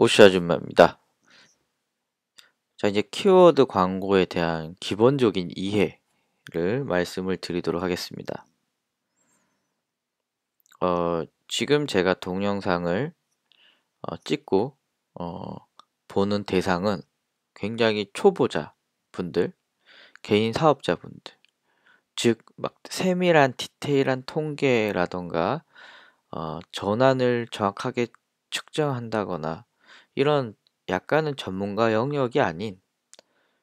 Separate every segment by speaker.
Speaker 1: 오슈 아줌마입니다. 자, 이제 키워드 광고에 대한 기본적인 이해를 말씀을 드리도록 하겠습니다. 지금 제가 동영상을 찍고 보는 대상은 굉장히 초보자 분들, 개인 사업자 분들, 즉, 막 세밀한 디테일한 통계라던가 전환을 정확하게 측정한다거나 이런 약간은 전문가 영역이 아닌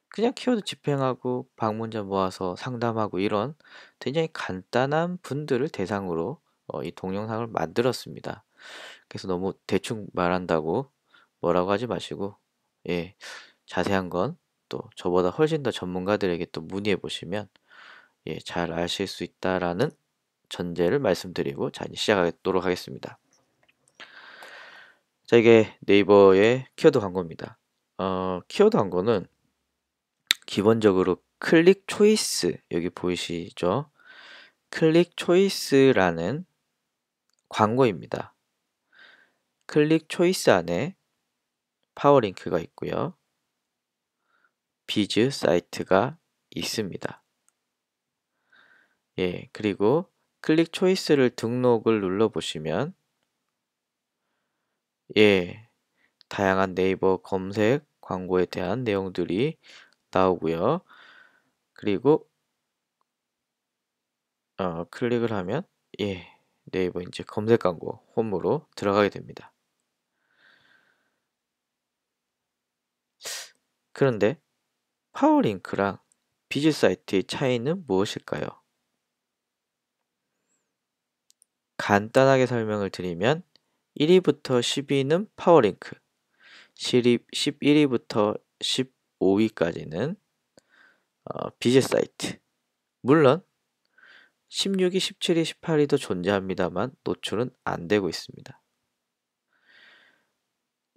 Speaker 1: 그냥 키워드 집행하고 방문자 모아서 상담하고 이런 굉장히 간단한 분들을 대상으로 이 동영상을 만들었습니다. 그래서 너무 대충 말한다고 뭐라고 하지 마시고, 예, 자세한 건 또 저보다 훨씬 더 전문가들에게 또 문의해 보시면 예, 잘 아실 수 있다라는 전제를 말씀드리고 자, 이제 시작하도록 하겠습니다. 자, 이게 네이버의 키워드 광고입니다. 키워드 광고는 기본적으로 클릭 초이스, 여기 보이시죠? 클릭 초이스라는 광고입니다. 클릭 초이스 안에 파워링크가 있고요. 비즈 사이트가 있습니다. 예, 그리고 클릭 초이스를 등록을 눌러보시면 예, 다양한 네이버 검색 광고에 대한 내용들이 나오고요. 그리고 클릭을 하면 예, 네이버 이제 검색 광고 홈으로 들어가게 됩니다. 그런데 파워링크랑 비즈 사이트의 차이는 무엇일까요? 간단하게 설명을 드리면 1위부터 10위는 파워링크, 11위부터 15위까지는 비즈 사이트. 물론 16위, 17위, 18위도 존재합니다만 노출은 안 되고 있습니다.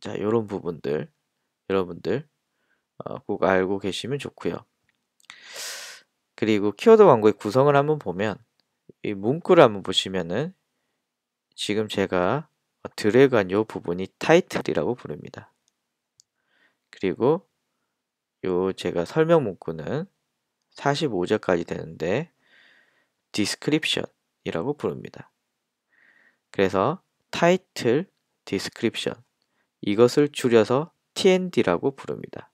Speaker 1: 자, 이런 부분들 여러분들 꼭 알고 계시면 좋고요. 그리고 키워드 광고의 구성을 한번 보면 이 문구를 한번 보시면은 지금 제가 드래그한 이 부분이 타이틀이라고 부릅니다. 그리고 요 제가 설명 문구는 45절까지 되는데 디스크립션이라고 부릅니다. 그래서 타이틀, 디스크립션 이것을 줄여서 TND라고 부릅니다.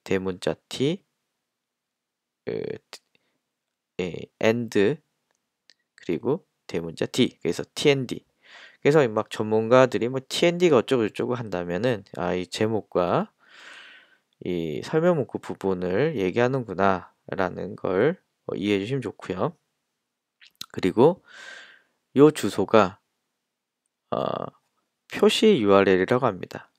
Speaker 1: 대문자 T, and 그리고 대문자 D. 그래서 TND. 그래서 막 전문가들이 뭐 TND가 어쩌고 저쩌고 한다면은 이 제목과 이 설명 문구 부분을 얘기하는구나 라는 걸 이해해 주시면 좋고요. 그리고 요 주소가 표시 URL이라고 합니다.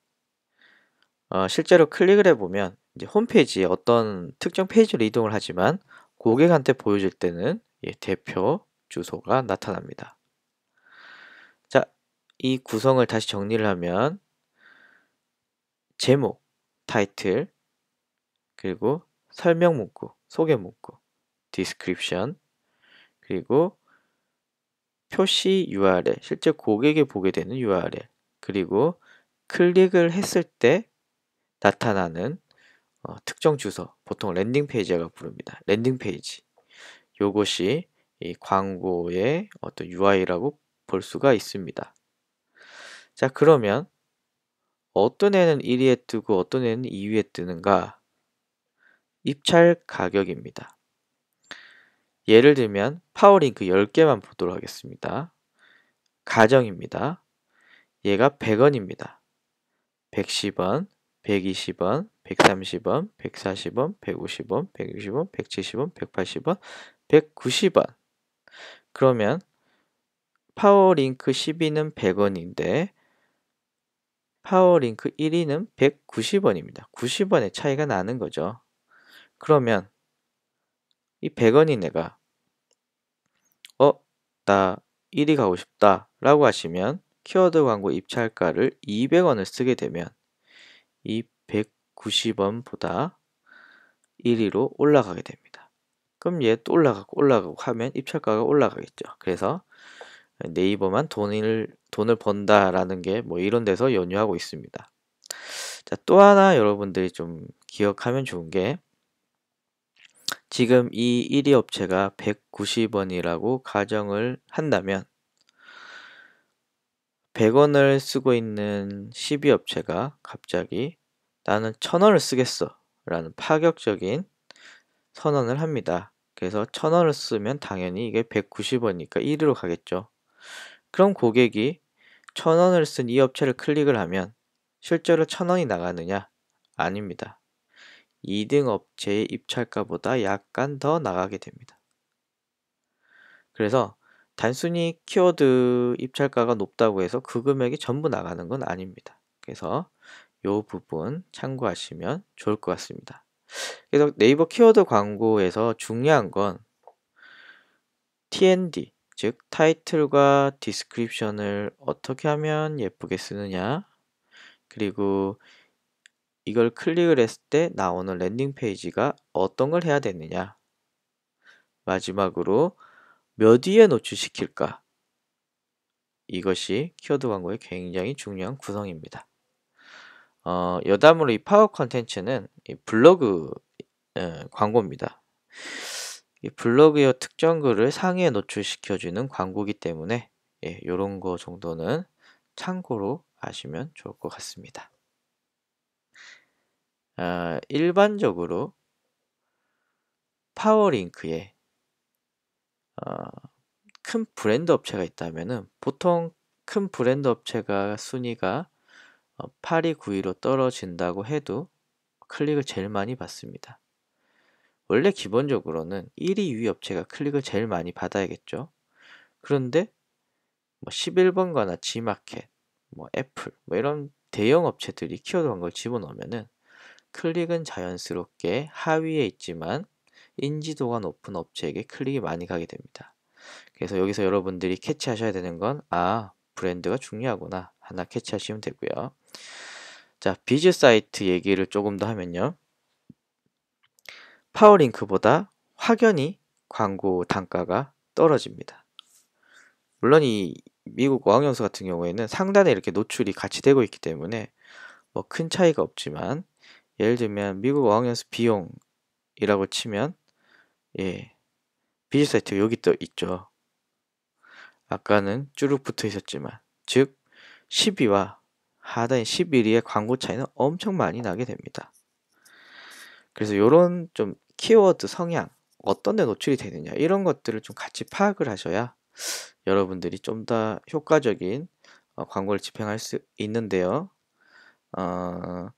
Speaker 1: 실제로 클릭을 해보면 이제 홈페이지에 어떤 특정 페이지로 이동을 하지만 고객한테 보여줄 때는 대표 주소가 나타납니다. 자, 이 구성을 다시 정리를 하면 제목, 타이틀, 그리고 설명 문구, 소개 문구, 디스크립션, 그리고 표시 URL, 실제 고객이 보게 되는 URL, 그리고 클릭을 했을 때 나타나는 특정 주소, 보통 랜딩 페이지라고 부릅니다. 랜딩 페이지. 요것이 이 광고의 어떤 UI라고 볼 수가 있습니다. 자, 그러면 어떤 애는 1위에 뜨고 어떤 애는 2위에 뜨는가? 입찰 가격입니다. 예를 들면 파워링크 10개만 보도록 하겠습니다. 가정입니다. 얘가 100원입니다. 110원, 120원, 130원, 140원, 150원, 160원, 170원, 180원, 190원. 그러면 파워링크 10위는 100원인데 파워링크 1위는 190원입니다. 90원의 차이가 나는 거죠. 그러면 이 100원인 애가 나 1위 가고 싶다 라고 하시면 키워드 광고 입찰가를 200원을 쓰게 되면 이 190원보다 1위로 올라가게 됩니다. 그럼 얘 또 올라가고 하면 입찰가가 올라가겠죠. 그래서 네이버만 돈을 번다라는 게 뭐 이런 데서 연유하고 있습니다. 자, 또 하나 여러분들이 좀 기억하면 좋은 게 지금 이 1위 업체가 190원이라고 가정을 한다면 100원을 쓰고 있는 12 업체가 갑자기 나는 1000원을 쓰겠어 라는 파격적인 선언을 합니다. 그래서 1000원을 쓰면 당연히 이게 190원이니까 1위로 가겠죠. 그럼 고객이 1000원을 쓴 이 업체를 클릭을 하면 실제로 1000원이 나가느냐? 아닙니다. 2등 업체의 입찰가보다 약간 더 나가게 됩니다. 그래서 단순히 키워드 입찰가가 높다고 해서 그 금액이 전부 나가는 건 아닙니다. 그래서 이 부분 참고하시면 좋을 것 같습니다. 그래서 네이버 키워드 광고에서 중요한 건 TND, 즉 타이틀과 디스크립션을 어떻게 하면 예쁘게 쓰느냐, 그리고 이걸 클릭을 했을 때 나오는 랜딩 페이지가 어떤 걸 해야 되느냐, 마지막으로 몇 위에 노출시킬까, 이것이 키워드 광고의 굉장히 중요한 구성입니다. 여담으로 이 파워 컨텐츠는 이 블로그 광고입니다. 이 블로그의 특정 글을 상위에 노출시켜주는 광고이기 때문에 이런 거 정도는 참고로 아시면 좋을 것 같습니다. 일반적으로 파워링크에 큰 브랜드 업체가 있다면은 보통 큰 브랜드 업체가 순위가 8위, 9위로 떨어진다고 해도 클릭을 제일 많이 받습니다. 원래 기본적으로는 1위, 2위 업체가 클릭을 제일 많이 받아야겠죠. 그런데 뭐 11번가나 G마켓, 뭐 애플, 뭐 이런 대형 업체들이 키워드 광고를 집어넣으면은 클릭은 자연스럽게 하위에 있지만 인지도가 높은 업체에게 클릭이 많이 가게 됩니다. 그래서 여기서 여러분들이 캐치하셔야 되는 건 브랜드가 중요하구나 하나 캐치하시면 되고요. 자, 비즈 사이트 얘기를 조금 더 하면요. 파워링크보다 확연히 광고 단가가 떨어집니다. 물론 이 미국 어학연수 같은 경우에는 상단에 이렇게 노출이 같이 되고 있기 때문에 뭐 큰 차이가 없지만 예를 들면 미국 어학연수 비용이라고 치면 비즈 사이트 여기 또 있죠. 아까는 쭈룩 붙어 있었지만 즉 10위와 하단의 11위의 광고 차이는 엄청 많이 나게 됩니다. 그래서 이런 좀 키워드 성향 어떤 데 노출이 되느냐 이런 것들을 좀 같이 파악을 하셔야 여러분들이 좀 더 효과적인 광고를 집행할 수 있는데요. 어,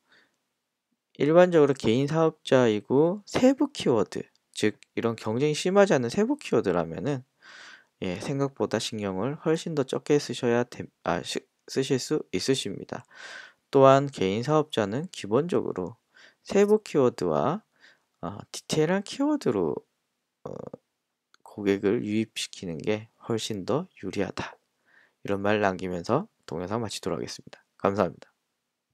Speaker 1: 일반적으로 개인 사업자이고 세부 키워드, 즉 이런 경쟁이 심하지 않은 세부 키워드라면은 생각보다 신경을 훨씬 더 적게 쓰실 수 있으십니다. 또한 개인 사업자는 기본적으로 세부 키워드와 디테일한 키워드로 고객을 유입시키는 게 훨씬 더 유리하다. 이런 말 남기면서 동영상 마치도록 하겠습니다. 감사합니다.